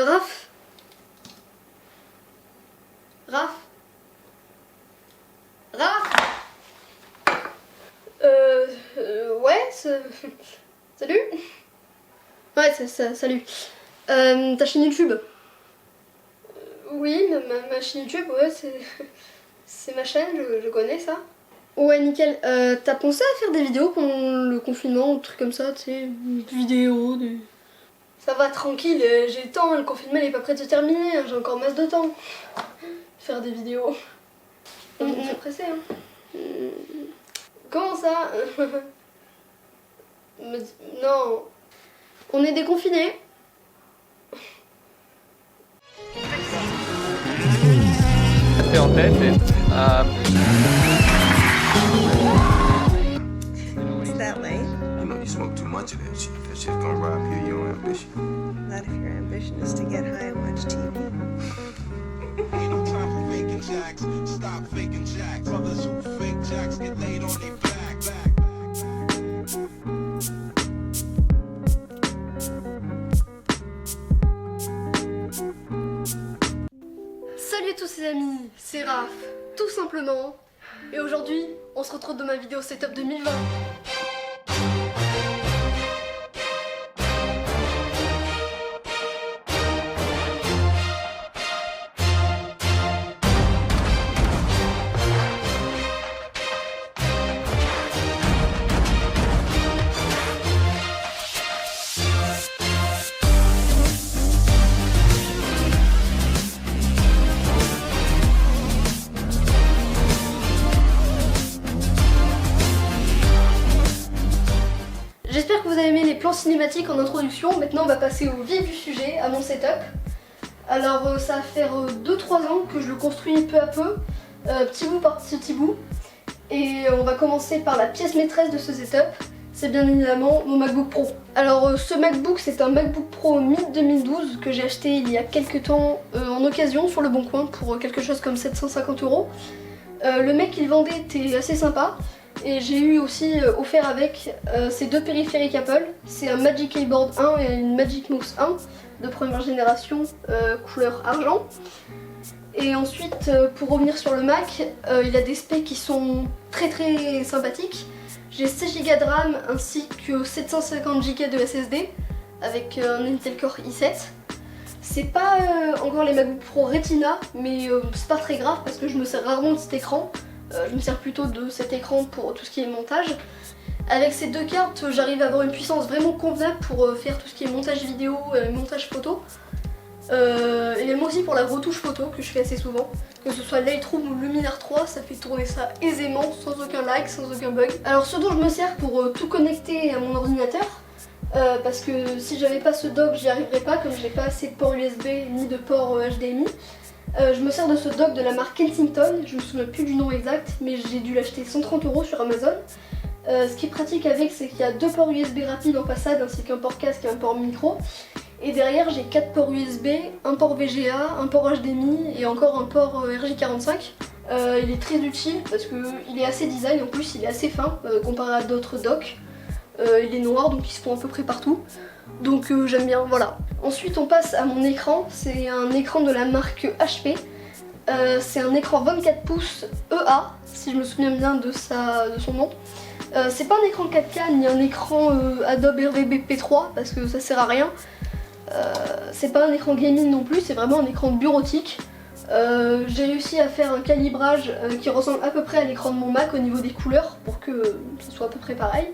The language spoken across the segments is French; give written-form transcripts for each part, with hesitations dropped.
Raph? Raph? Raph? Ouais, salut? Ouais, salut. Ta chaîne YouTube? Oui, ma chaîne YouTube, ouais, c'est ma chaîne, je connais ça. Ouais, nickel. T'as pensé à faire des vidéos pendant le confinement, ou trucs comme ça, tu sais, des vidéos, des... Ça va, tranquille, j'ai le temps, le confinement il est pas prêt de se terminer, j'ai encore masse de temps. Faire des vidéos. On est pressé, hein. Comment ça? Non. On est déconfinés. En tête That late? You know, you smoke too much of that shit. That shit's gonna rob you of your ambition. Not if your ambition is to get high and watch TV. Ain't no time for faking jacks. Stop faking jacks. Brothers who fake jacks get laid on their back. Salut à tous les amis, c'est Raph, tout simplement. Et aujourd'hui, on se retrouve dans ma vidéo setup 2020. J'espère que vous avez aimé les plans cinématiques en introduction. Maintenant on va passer au vif du sujet, à mon setup. Alors ça va faire 2-3 ans que je le construis peu à peu, petit bout par petit bout. Et on va commencer par la pièce maîtresse de ce setup. C'est bien évidemment mon MacBook Pro. Alors ce MacBook, c'est un MacBook Pro mi-2012 que j'ai acheté il y a quelques temps en occasion sur le Bon Coin pour quelque chose comme 750 €. Le mec qui le vendait était assez sympa. Et j'ai eu aussi offert avec ces deux périphériques Apple. C'est un Magic Keyboard 1 et une Magic Mouse 1 de première génération, couleur argent. Et ensuite, pour revenir sur le Mac, il a des specs qui sont très sympathiques. J'ai 6 Go de RAM ainsi que 750 Go de SSD avec un Intel Core i7. C'est pas encore les MacBook Pro Retina, mais c'est pas très grave parce que je me sers rarement de cet écran. Je me sers plutôt de cet écran pour tout ce qui est montage. Avec ces deux cartes, j'arrive à avoir une puissance vraiment convenable pour faire tout ce qui est montage vidéo et montage photo. Également aussi pour la retouche photo que je fais assez souvent. Que ce soit Lightroom ou Luminar 3, ça fait tourner ça aisément, sans aucun lag, sans aucun bug. Alors ce dont je me sers pour tout connecter à mon ordinateur, parce que si j'avais pas ce dock, j'y arriverais pas, comme j'ai pas assez de port USB ni de port HDMI. Je me sers de ce dock de la marque Kensington, je me souviens plus du nom exact, mais j'ai dû l'acheter 130 € sur Amazon. Ce qui est pratique avec, c'est qu'il y a 2 ports USB rapides en façade, ainsi qu'un port casque et un port micro. Et derrière, j'ai 4 ports USB, un port VGA, un port HDMI et encore un port RJ45. Il est très utile parce qu'il est assez design, en plus il est assez fin comparé à d'autres docks. Il est noir, donc il se fond à peu près partout. Donc j'aime bien, voilà. Ensuite on passe à mon écran, c'est un écran de la marque HP. C'est un écran 24 pouces EA, si je me souviens bien de son nom. C'est pas un écran 4K ni un écran Adobe RVB P3 parce que ça sert à rien. C'est pas un écran gaming non plus, c'est vraiment un écran bureautique. J'ai réussi à faire un calibrage qui ressemble à peu près à l'écran de mon Mac au niveau des couleurs pour que ce soit à peu près pareil.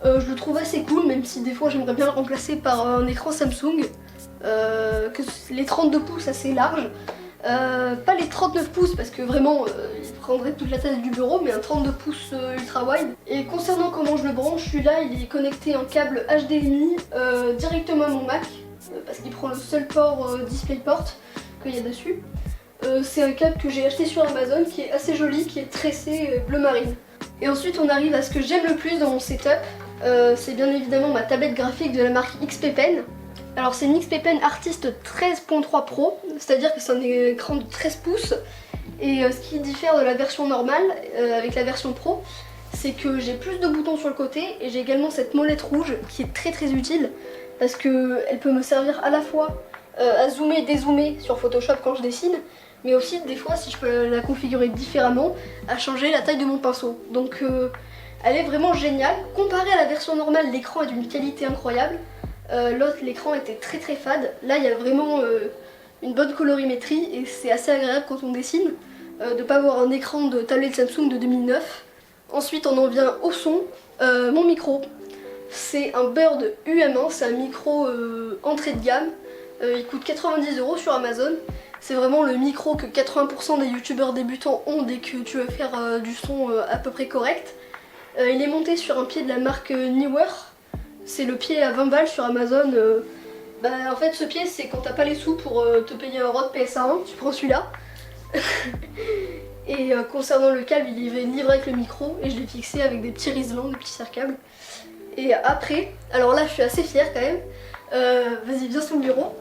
Je le trouve assez cool, même si des fois j'aimerais bien le remplacer par un écran Samsung. Que les 32 pouces assez larges. Pas les 39 pouces parce que vraiment il prendrait toute la taille du bureau, mais un 32 pouces ultra wide. Et concernant comment je le branche, celui-là il est connecté en câble HDMI directement à mon Mac parce qu'il prend le seul port DisplayPort qu'il y a dessus. C'est un câble que j'ai acheté sur Amazon qui est assez joli, qui est tressé bleu marine. Et ensuite on arrive à ce que j'aime le plus dans mon setup. C'est bien évidemment ma tablette graphique de la marque XP Pen. Alors c'est une XP Pen Artist 13.3 Pro, c'est-à-dire que c'est un écran de 13 pouces. Et ce qui diffère de la version normale avec la version Pro, c'est que j'ai plus de boutons sur le côté et j'ai également cette molette rouge qui est très utile parce qu'elle peut me servir à la fois à zoomer et dézoomer sur Photoshop quand je dessine, mais aussi des fois si je peux la configurer différemment, à changer la taille de mon pinceau. Donc elle est vraiment géniale. Comparée à la version normale, l'écran est d'une qualité incroyable. L'autre, l'écran était très très fade. Là il y a vraiment une bonne colorimétrie et c'est assez agréable quand on dessine de ne pas avoir un écran de tablette Samsung de 2009. Ensuite on en vient au son. Mon micro, c'est un Bird UM1, c'est un micro entrée de gamme. Il coûte 90 € sur Amazon. C'est vraiment le micro que 80% des youtubeurs débutants ont dès que tu veux faire du son à peu près correct. Il est monté sur un pied de la marque Neewer. C'est le pied à 20 balles sur Amazon. En fait ce pied c'est quand t'as pas les sous pour te payer un Rode PSA1, tu prends celui-là. Et concernant le câble, il est livré avec le micro et je l'ai fixé avec des petits riselants, des petits serre-câbles. Et après, alors là je suis assez fière quand même. Vas-y, viens sur le bureau.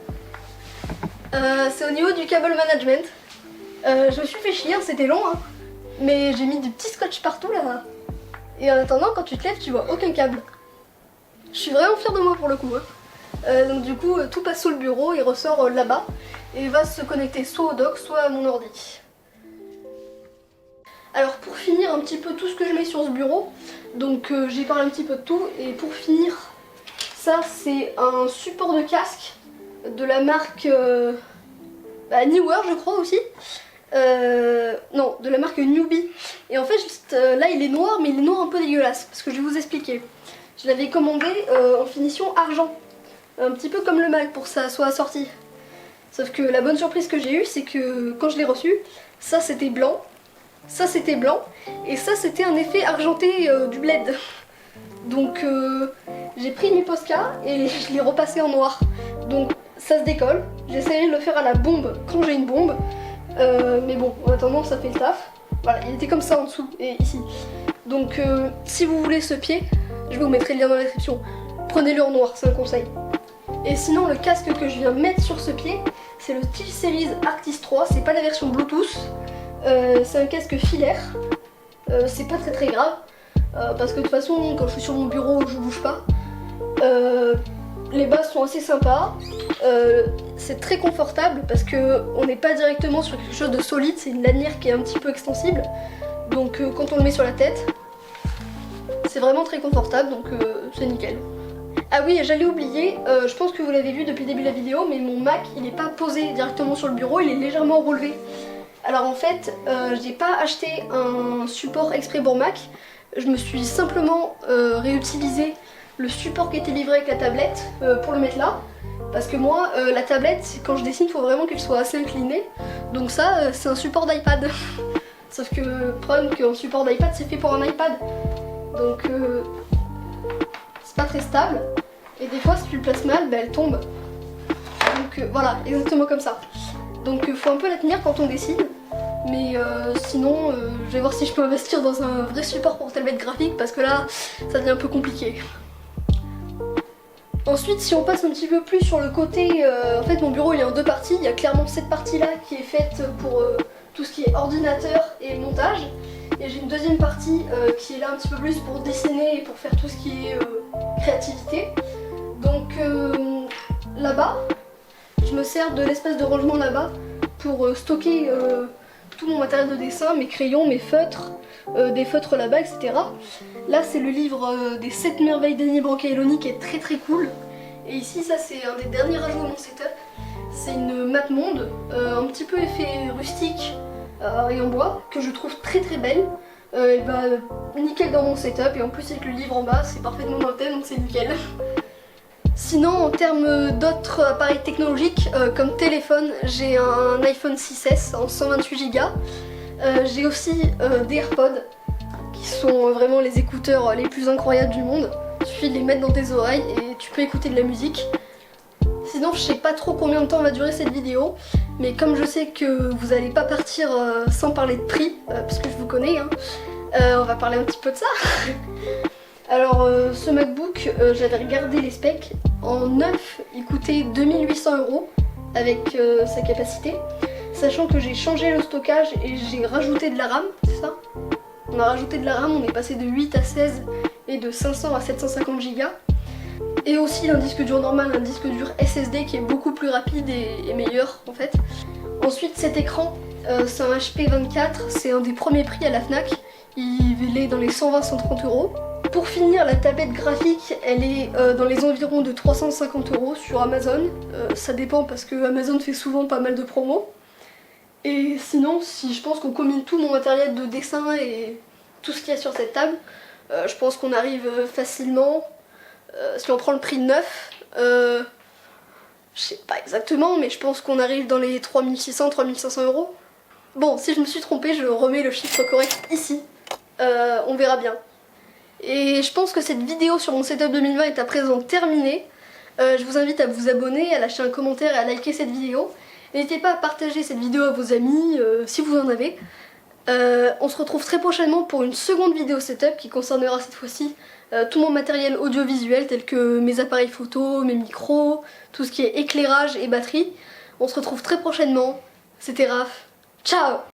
C'est au niveau du cable management. Je me suis fait chier, c'était long, hein, mais j'ai mis du petit scotch partout là. Et en attendant, quand tu te lèves, tu vois aucun câble. Je suis vraiment fière de moi pour le coup. Hein. Donc du coup, tout passe sous le bureau et ressort là-bas et va se connecter soit au dock, soit à mon ordi. Alors pour finir un petit peu tout ce que je mets sur ce bureau, donc j'ai parlé un petit peu de tout et pour finir, ça c'est un support de casque de la marque Neewer je crois aussi, non de la marque Newbie. Et en fait juste là il est noir mais il est noir un peu dégueulasse parce que je vais vous expliquer. Je l'avais commandé en finition argent, un petit peu comme le Mac pour que ça soit assorti. Sauf que la bonne surprise que j'ai eue c'est que quand je l'ai reçu, ça c'était blanc. Ça c'était blanc et ça c'était un effet argenté du bled. Donc j'ai pris une Posca et je l'ai repassé en noir. Donc ça se décolle. J'essaierai de le faire à la bombe quand j'ai une bombe. Mais bon, en attendant ça fait le taf. Voilà, il était comme ça en dessous et ici. Donc si vous voulez ce pied, je vous mettrai le lien dans la description. Prenez-le en noir, c'est un conseil. Et sinon le casque que je viens mettre sur ce pied, c'est le SteelSeries Arctis 3, c'est pas la version Bluetooth. C'est un casque filaire, c'est pas très grave, parce que de toute façon quand je suis sur mon bureau je bouge pas. Les basses sont assez sympas, c'est très confortable parce que on n'est pas directement sur quelque chose de solide, c'est une lanière qui est un petit peu extensible. Donc quand on le met sur la tête, c'est vraiment très confortable, donc c'est nickel. Ah oui, j'allais oublier, je pense que vous l'avez vu depuis le début de la vidéo, mais mon Mac il n'est pas posé directement sur le bureau, il est légèrement relevé. Alors en fait, j'ai pas acheté un support exprès pour Mac, je me suis simplement réutilisé le support qui était livré avec la tablette pour le mettre là. Parce que moi, la tablette, quand je dessine, il faut vraiment qu'elle soit assez inclinée. Donc ça, c'est un support d'iPad. Sauf que le problème qu'un support d'iPad, c'est fait pour un iPad. Donc c'est pas très stable. Et des fois, si tu le places mal, elle tombe. Donc voilà, exactement comme ça. Donc faut un peu la tenir quand on dessine. Mais sinon, je vais voir si je peux investir dans un vrai support pour tablette graphique parce que là, ça devient un peu compliqué. Ensuite, si on passe un petit peu plus sur le côté, en fait mon bureau il est en deux parties. Il y a clairement cette partie là qui est faite pour tout ce qui est ordinateur et montage. Et j'ai une deuxième partie qui est là un petit peu plus pour dessiner et pour faire tout ce qui est créativité. Donc là-bas, je me sers de l'espace de rangement là-bas pour stocker tout mon matériel de dessin, mes crayons, mes feutres, des feutres là-bas, etc. Là c'est le livre des 7 merveilles d'Annie Brancaleoni qui est très cool. Et ici ça c'est un des derniers ajouts à mon setup. C'est une map monde, un petit peu effet rustique et en bois, que je trouve très belle. Elle va nickel dans mon setup et en plus avec le livre en bas c'est parfaitement dans le thème donc c'est nickel. Sinon en termes d'autres appareils technologiques comme téléphone, j'ai un iPhone 6S en 128 Go. J'ai aussi des AirPods qui sont vraiment les écouteurs les plus incroyables du monde. Il suffit de les mettre dans tes oreilles et tu peux écouter de la musique. Sinon je sais pas trop combien de temps va durer cette vidéo, mais comme je sais que vous allez pas partir sans parler de prix, parce que je vous connais, hein, on va parler un petit peu de ça. Alors ce MacBook, j'avais regardé les specs, en neuf il coûtait 2800 € avec sa capacité, sachant que j'ai changé le stockage et j'ai rajouté de la RAM, c'est ça? On a rajouté de la RAM, on est passé de 8 à 16 et de 500 à 750 Go. Et aussi un disque dur normal, un disque dur SSD qui est beaucoup plus rapide et meilleur en fait. Ensuite cet écran, c'est un HP 24, c'est un des premiers prix à la Fnac. Il est dans les 120-130 euros. Pour finir, la tablette graphique, elle est dans les environs de 350 euros sur Amazon. Ça dépend parce que Amazon fait souvent pas mal de promos. Et sinon, si je pense qu'on combine tout mon matériel de dessin et tout ce qu'il y a sur cette table, je pense qu'on arrive facilement, si on prend le prix de neuf, je sais pas exactement, mais je pense qu'on arrive dans les 3600-3500 euros. Bon, si je me suis trompée, je remets le chiffre correct ici. On verra bien. Et je pense que cette vidéo sur mon setup 2020 est à présent terminée. Je vous invite à vous abonner, à lâcher un commentaire et à liker cette vidéo. N'hésitez pas à partager cette vidéo à vos amis si vous en avez. On se retrouve très prochainement pour une seconde vidéo setup qui concernera cette fois-ci tout mon matériel audiovisuel tel que mes appareils photo, mes micros, tout ce qui est éclairage et batterie. On se retrouve très prochainement. C'était Raph. Ciao!